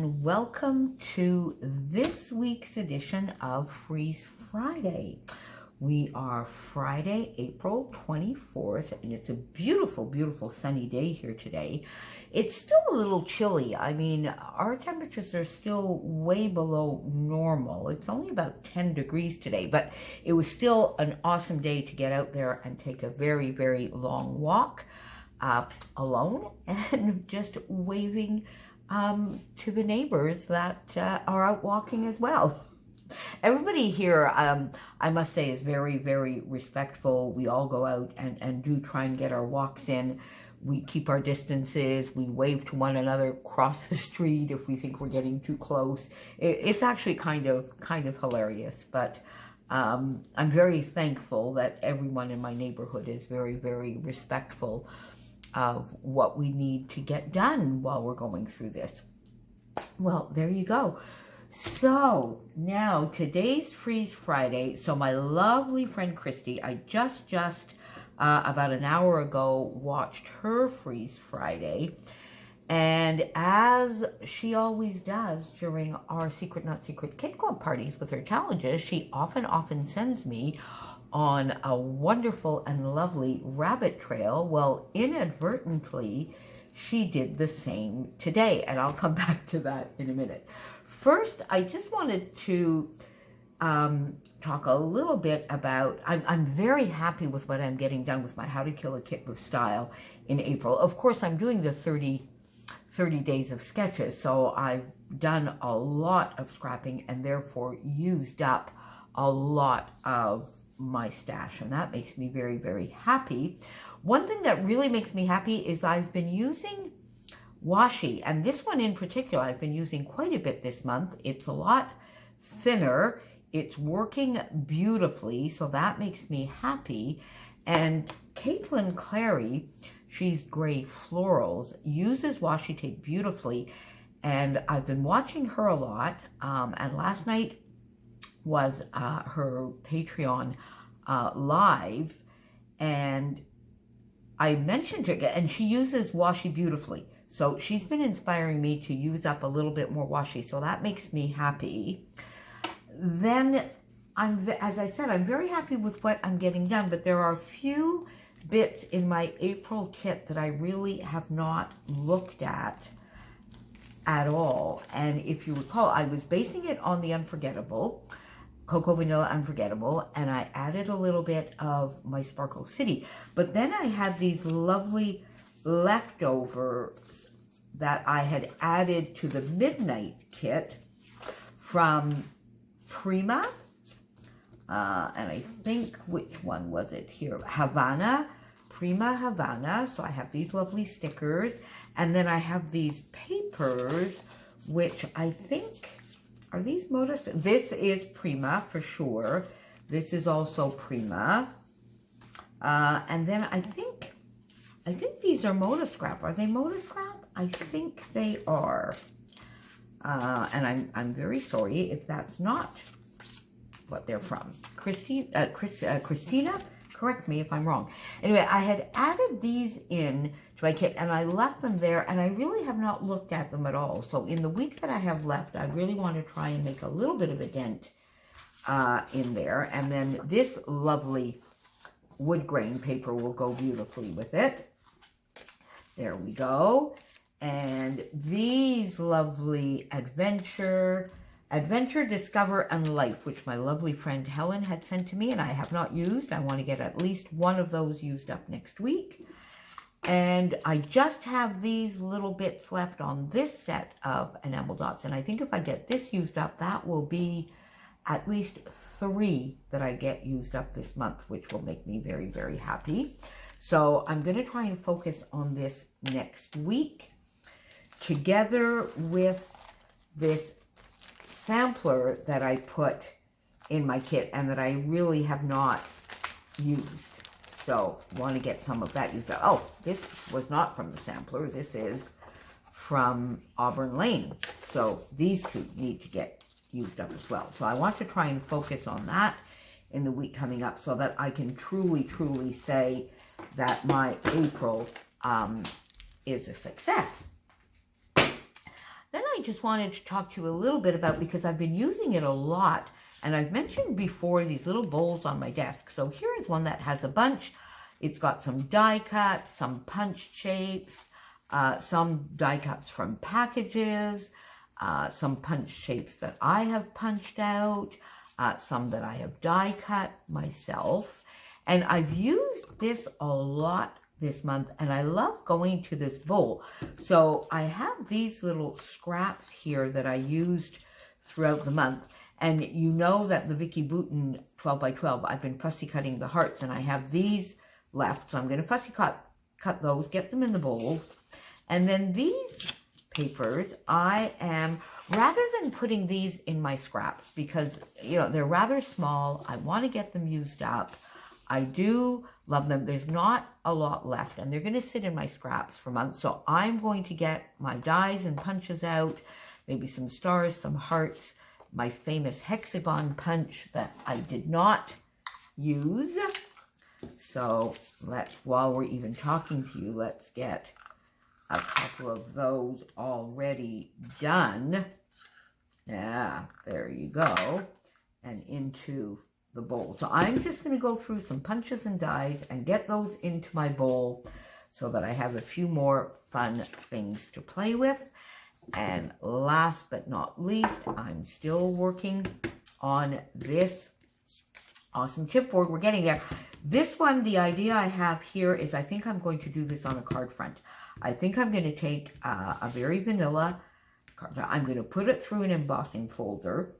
and welcome to this week's edition of Freeze Friday. We are Friday, April 24th, and it's a beautiful, beautiful sunny day here today. It's still a little chilly. I mean, our temperatures are still way below normal. It's only about 10 degrees today, but it was still an awesome day to get out there and take a very, very long walk alone and just waving to the neighbors that are out walking as well. Everybody here, I must say, is very, very respectful. We all go out and do try and get our walks in. We keep our distances. We wave to one another across the street if we think we're getting too close. It's actually kind of hilarious, but I'm very thankful that everyone in my neighborhood is very, very respectful of what we need to get done while we're going through this. Well, there you go. So now today's Freeze Friday. So my lovely friend Christy, I just about an hour ago watched her Freeze Friday, and as she always does during our Secret Not Secret Kid Club parties with her challenges, she often sends me on a wonderful and lovely rabbit trail. Well, inadvertently, she did the same today, and I'll come back to that in a minute. First, I just wanted to talk a little bit about, I'm very happy with what I'm getting done with my How to Kill a Kit with Style in April. Of course, I'm doing the 30 days of sketches, so I've done a lot of scrapping and therefore used up a lot of my stash, and that makes me very, very happy. One thing that really makes me happy is I've been using washi, and this one in particular I've been using quite a bit this month. It's a lot thinner. It's working beautifully, so that makes me happy. And Caitlin Clary, she's Gray Florals, uses washi tape beautifully, and I've been watching her a lot, and last night was her Patreon live, and I mentioned her, and she uses washi beautifully. So she's been inspiring me to use up a little bit more washi, so that makes me happy. Then, as I said, I'm very happy with what I'm getting done, but there are a few bits in my April kit that I really have not looked at all. And if you recall, I was basing it on the Unforgettable, Cocoa Vanilla Unforgettable, and I added a little bit of my Sparkle City. But then I had these lovely leftovers that I had added to the Midnight kit from Prima, and I think, which one was it here? Havana, Prima Havana. So I have these lovely stickers, and then I have these papers, which I think, are these Modus? This is Prima for sure. This is also Prima. And then I think these are Moda Scrap. Are they Moda Scrap? I think they are. And I'm very sorry if that's not what they're from. Christina, correct me if I'm wrong. Anyway, I had added these in to my kit, and I left them there, and I really have not looked at them at all. So in the week that I have left, I really want to try and make a little bit of a dent in there. And then this lovely wood grain paper will go beautifully with it. There we go. And these lovely Adventure, Discover, and Life, which my lovely friend Helen had sent to me, and I have not used. I want to get at least one of those used up next week. And I just have these little bits left on this set of enamel dots, and I think if I get this used up, that will be at least 3 that I get used up this month, which will make me very, very happy. So I'm going to try and focus on this next week, together with this sampler that I put in my kit and that I really have not used. So want to get some of that used up. Oh, this was not from the sampler. This is from Auburn Lane. So these two need to get used up as well. So I want to try and focus on that in the week coming up so that I can truly, truly say that my April is a success. Then I just wanted to talk to you a little bit about, because I've been using it a lot, and I've mentioned before these little bowls on my desk. So here is one that has a bunch. It's got some die cuts, some punch shapes, some die cuts from packages, some punch shapes that I have punched out, some that I have die cut myself. And I've used this a lot this month, and I love going to this bowl. So I have these little scraps here that I used throughout the month. And you know that the Vicky Bouton 12 by 12, I've been fussy cutting the hearts, and I have these left. So I'm going to fussy cut those, get them in the bowl. And then these papers, I am, rather than putting these in my scraps, because, you know, they're rather small, I want to get them used up. I do love them. There's not a lot left, and they're going to sit in my scraps for months. So I'm going to get my dies and punches out, maybe some stars, some hearts, my famous hexagon punch that I did not use. So let's, while we're even talking to you, let's get a couple of those already done. Yeah, there you go. And into the bowl. So I'm just going to go through some punches and dies and get those into my bowl so that I have a few more fun things to play with. And last but not least, I'm still working on this awesome chipboard. We're getting there. This one, the idea I have here is I think I'm going to do this on a card front. I think I'm going to take a very vanilla card. I'm going to put it through an embossing folder.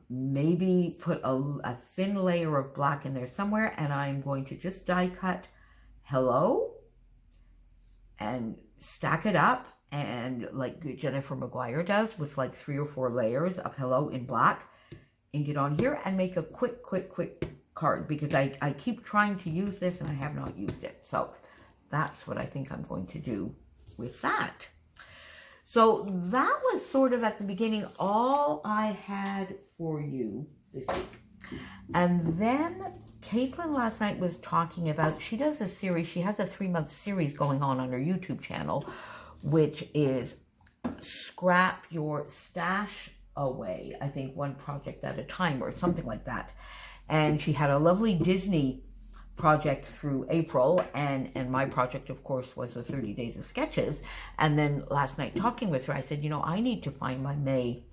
Maybe put a thin layer of black in there somewhere, and I'm going to just die cut hello and stack it up, and like Jennifer Maguire does, with like 3 or 4 layers of hello in black, ink it on here, and make a quick card, because I keep trying to use this and I have not used it. So that's what I think I'm going to do with that. So that was sort of at the beginning all I had for you this week. And then Caitlin last night was talking about, she does a series, she has a 3-month series going on her YouTube channel, which is Scrap Your Stash Away. I think one project at a time or something like that. And she had a lovely Disney project through April, and my project, of course, was the 30 Days of Sketches. And then last night talking with her, I said, you know, I need to find my May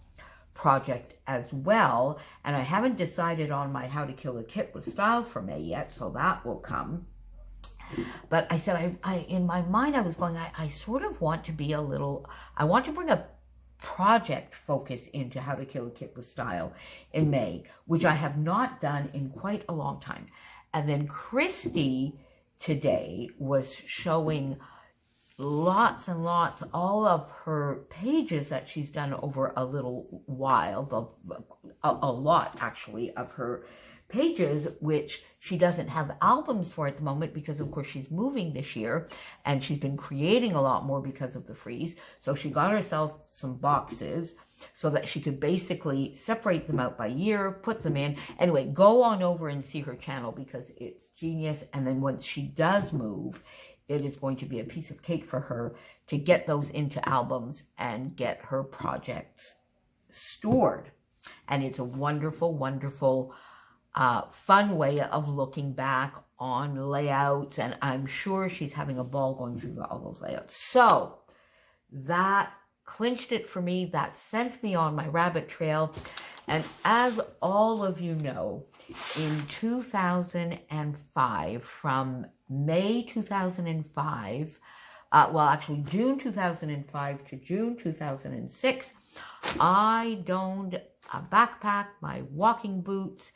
project as well, and I haven't decided on my How to Kill a Kit with Style for May yet, so that will come. But I said, I in my mind, I was going, I sort of want to be a little, I want to bring a project focus into How to Kill a Kit with Style in May, which I have not done in quite a long time. And then Christy today was showing lots and lots, all of her pages that she's done over a little while, a lot actually of her pages, which she doesn't have albums for at the moment because of course she's moving this year, and she's been creating a lot more because of the freeze. So she got herself some boxes so that she could basically separate them out by year, put them in. Anyway, go on over and see her channel because it's genius. And then once she does move, it is going to be a piece of cake for her to get those into albums and get her projects stored. And it's a wonderful, wonderful, fun way of looking back on layouts. And I'm sure she's having a ball going through all those layouts. So that clinched it for me. That sent me on my rabbit trail. And as all of you know, in 2005, from May 2005, well, actually June 2005 to June 2006, I donned a backpack, my walking boots,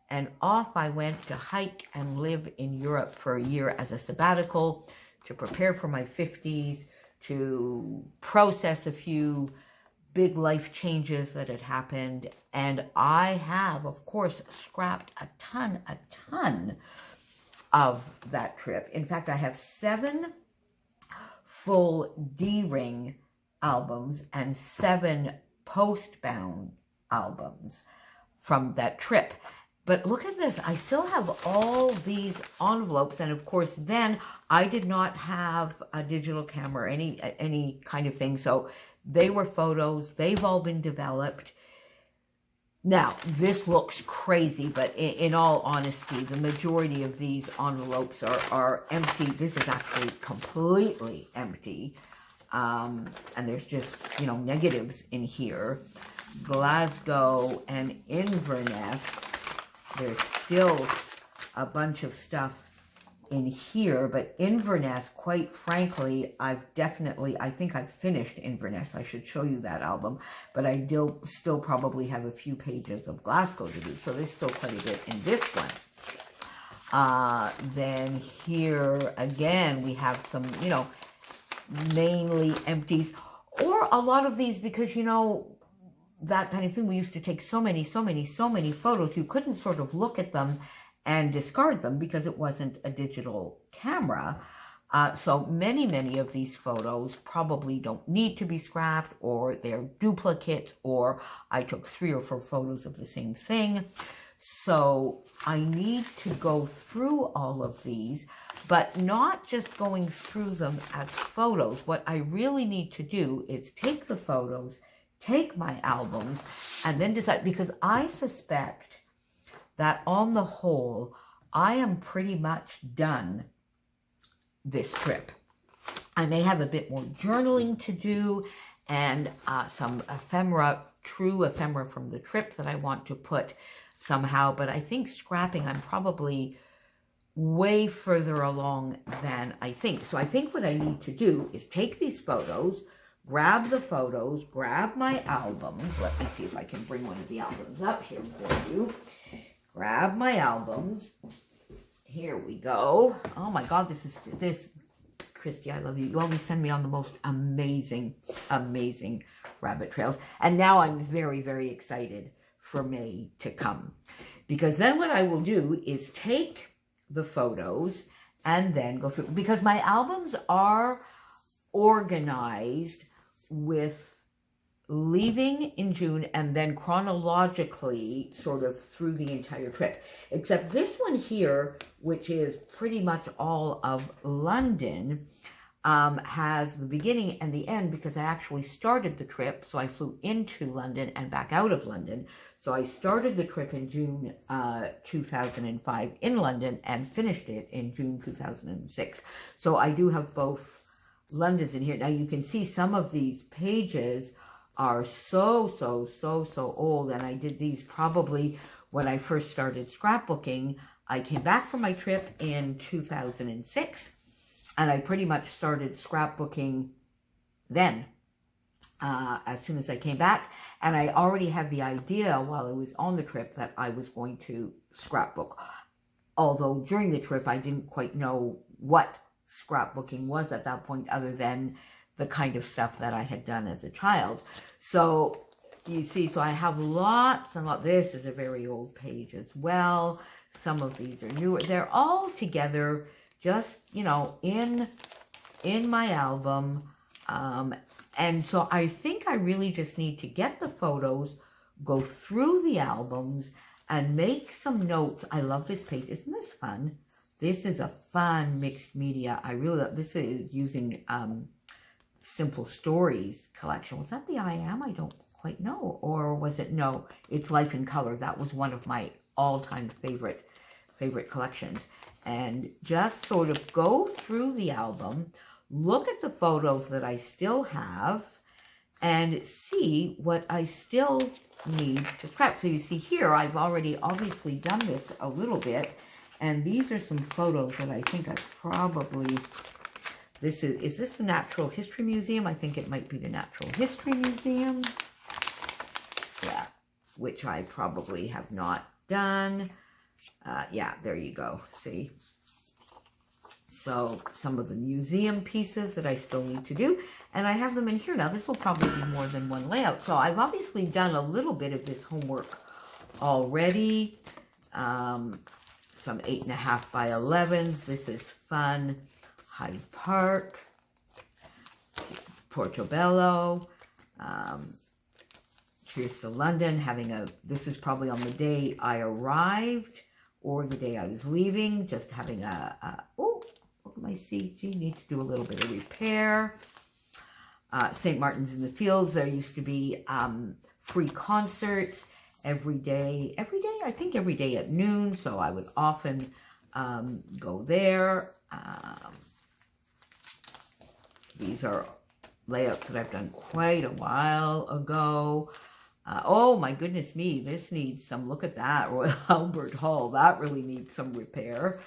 and off I went to hike and live in Europe for a year as a sabbatical to prepare for my 50s, to process a few big life changes that had happened. And I have, of course, scrapped a ton of that trip. In fact, I have 7 full D-ring albums and 7 post-bound albums from that trip. But look at this. I still have all these envelopes. And of course, then I did not have a digital camera or any kind of thing. So They were photos. They've all been developed. Now, this looks crazy, but in all honesty, the majority of these envelopes are empty. This is actually completely empty. And there's just, you know, negatives in here. Glasgow and Inverness, there's still a bunch of stuff in here, but Inverness, quite frankly, I think I've finished Inverness. I should show you that album, but I still probably have a few pages of Glasgow to do, so there's still quite a bit in this one. Then here, again, we have some, you know, mainly empties, or a lot of these, because, you know, that kind of thing, we used to take so many photos, you couldn't sort of look at them and discard them because it wasn't a digital camera. So many of these photos probably don't need to be scrapped, or they're duplicates, or I took 3 or 4 photos of the same thing. So I need to go through all of these, but not just going through them as photos. What I really need to do is take the photos, take my albums, and then decide, because I suspect that on the whole, I am pretty much done this trip. I may have a bit more journaling to do, and some true ephemera from the trip that I want to put somehow, but I think scrapping, I'm probably way further along than I think. So I think what I need to do is take these photos, grab the photos, grab my albums. Let me see if I can bring one of the albums up here for you. Grab my albums. Here we go. Oh my God, this, Christy, I love you. You always send me on the most amazing rabbit trails. And now I'm very excited for May to come. Because then what I will do is take the photos and then go through, because my albums are organized with leaving in June and then chronologically sort of through the entire trip. Except this one here, which is pretty much all of London, has the beginning and the end, because I actually started the trip. So I flew into London and back out of London. So I started the trip in June 2005 in London and finished it in June 2006. So I do have both Londons in here. Now you can see some of these pages are so old, and I did these probably when I first started scrapbooking. I came back from my trip in 2006, and I pretty much started scrapbooking then, as soon as I came back, and I already had the idea while I was on the trip that I was going to scrapbook, although during the trip I didn't quite know what scrapbooking was at that point, other than the kind of stuff that I had done as a child. So you see, so I have lots and lots. This is a very old page as well. Some of these are newer. They're all together, just, you know, in my album. And so I think I really just need to get the photos, go through the albums, and make some notes. I love this page. Isn't this fun? This is a fun mixed media. I really love this. Is using Simple Stories collection. Was that the I Am? I don't quite know. Or was it? No, it's Life in Color. That was one of my all-time favorite collections. And just sort of go through the album, look at the photos that I still have, and see what I still need to scrap. So you see here, I've already obviously done this a little bit, and these are some photos that I think I probably, is this the Natural History Museum? I think it might be the Natural History Museum. Yeah, which I probably have not done. Yeah, there you go, see? So some of the museum pieces that I still need to do, and I have them in here now. This will probably be more than one layout. So I've obviously done a little bit of this homework already. Some 8.5 by 11s. This is fun. Hyde Park, Portobello, Cheers to London, this is probably on the day I arrived or the day I was leaving, just having oh, look at my CG, need to do a little bit of repair. St. Martin's in the Fields. There used to be free concerts every day, I think every day at noon. So I would often go there. These are layouts that I've done quite a while ago. Oh my goodness me, this needs some, look at that, Royal Albert Hall. That really needs some repair.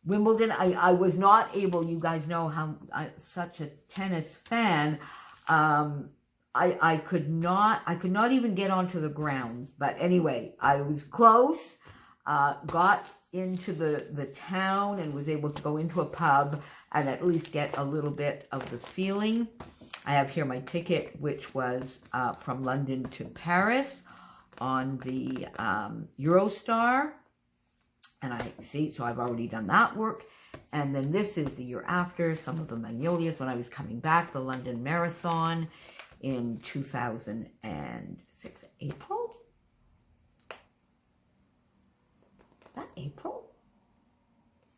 Wimbledon, I was not able, you guys know how I'm such a tennis fan. I could not even get onto the grounds. But anyway, I was close, got into the town and was able to go into a pub and at least get a little bit of the feeling. I have here my ticket, which was from London to Paris on the Eurostar. And I see, so I've already done that work. And then this is the year after, some of the Magnolias when I was coming back, the London Marathon in 2006. April? Is that April?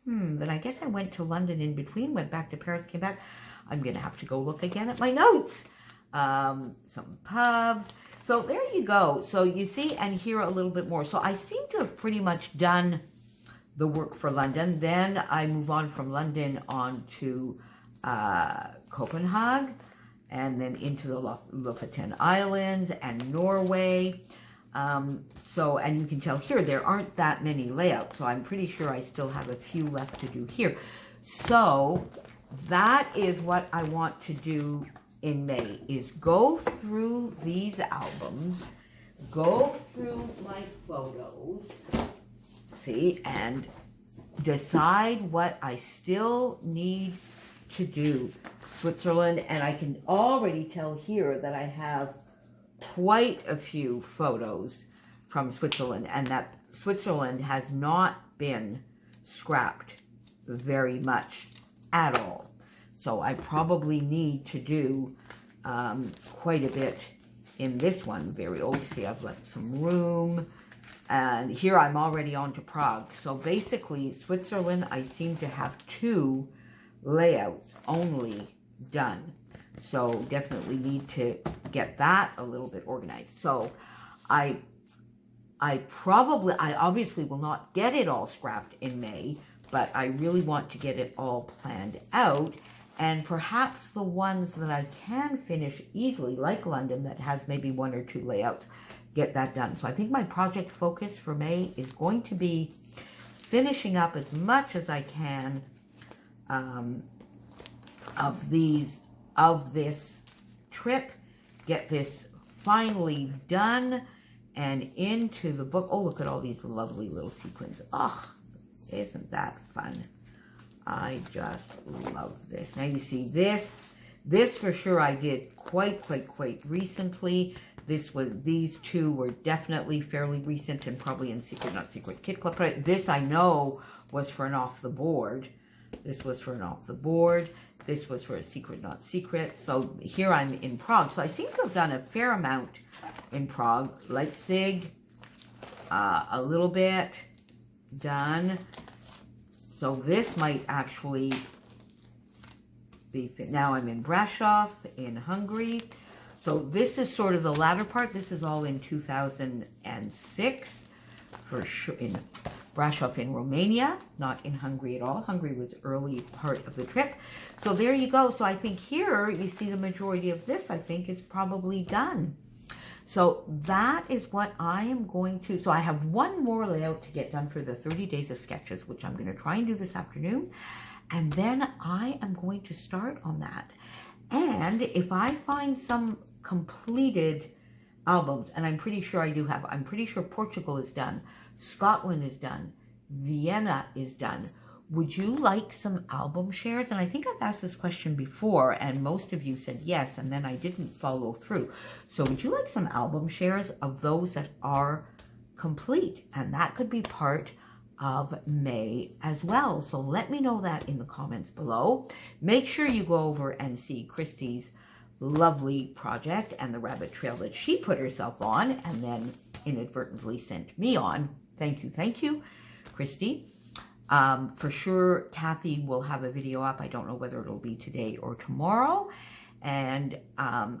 Then I guess I went to London in between, went back to Paris, came back. I'm going to have to go look again at my notes. Some pubs. So there you go. So you see and hear a little bit more. So I seem to have pretty much done the work for London. Then I move on from London on to Copenhagen and then into the Lofoten Islands and Norway. And you can tell here there aren't that many layouts, so I'm pretty sure I still have a few left to do here. So that is what I want to do in May, is go through these albums, go through my photos, see, and decide what I still need to do. Switzerland, and I can already tell here that I have quite a few photos from Switzerland, and that Switzerland has not been scrapped very much at all. So I probably need to do quite a bit in this one. Very old. See, I've left some room. And here I'm already on to Prague. So basically, Switzerland, I seem to have 2 layouts only done. So definitely need to get that a little bit organized. So I obviously will not get it all scrapped in May, but I really want to get it all planned out. And perhaps the ones that I can finish easily, like London, that has maybe 1 or 2 layouts, get that done. So I think my project focus for May is going to be finishing up as much as I can of this trip, get this finally done and into the book. Oh, look at all these lovely little sequins. Oh, isn't that fun? I just love this. Now you see this for sure I did quite recently. These 2 were definitely fairly recent and probably in Secret Not Secret Kit Club. This I know was for an off the board. This was for an off the board. This was for a Secret Not Secret. So here I'm in Prague. So I seem to have done a fair amount in Prague. Leipzig, a little bit done. So this might actually be, now I'm in Brasov in Hungary. So this is sort of the latter part. This is all in 2006 for sure, in Brasov in Romania, not in Hungary at all. Hungary was early part of the trip. So there you go. So I think here you see the majority of this, I think, is probably done. So that is what I am going to, so I have 1 more layout to get done for the 30 days of sketches, which I'm going to try and do this afternoon. And then I am going to start on that. And if I find some completed albums, and I'm pretty sure I do have, I'm pretty sure Portugal is done, Scotland is done, Vienna is done. Would you like some album shares? And I think I've asked this question before, and most of you said yes, and then I didn't follow through. So would you like some album shares of those that are complete? And that could be part of May as well. So let me know that in the comments below. Make sure you go over and see Christy's lovely project and the rabbit trail that she put herself on and then inadvertently sent me on. Thank you, Christy. For sure, Kathy will have a video up. I don't know whether it'll be today or tomorrow. And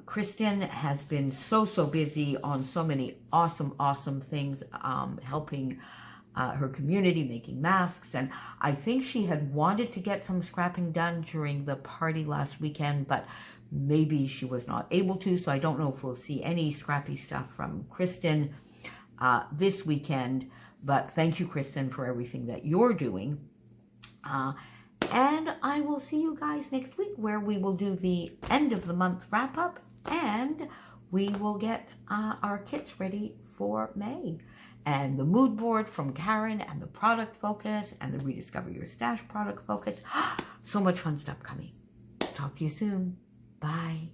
Kristen has been so busy on so many awesome things, helping her community, making masks. And I think she had wanted to get some scrapping done during the party last weekend, but maybe she was not able to. So I don't know if we'll see any scrappy stuff from Kristen this weekend. But thank you, Kristen, for everything that you're doing. And I will see you guys next week, where we will do the end of the month wrap up, and we will get our kits ready for May. And the mood board from Karen, and the product focus, and the Rediscover Your Stash product focus. So much fun stuff coming. Talk to you soon. Bye.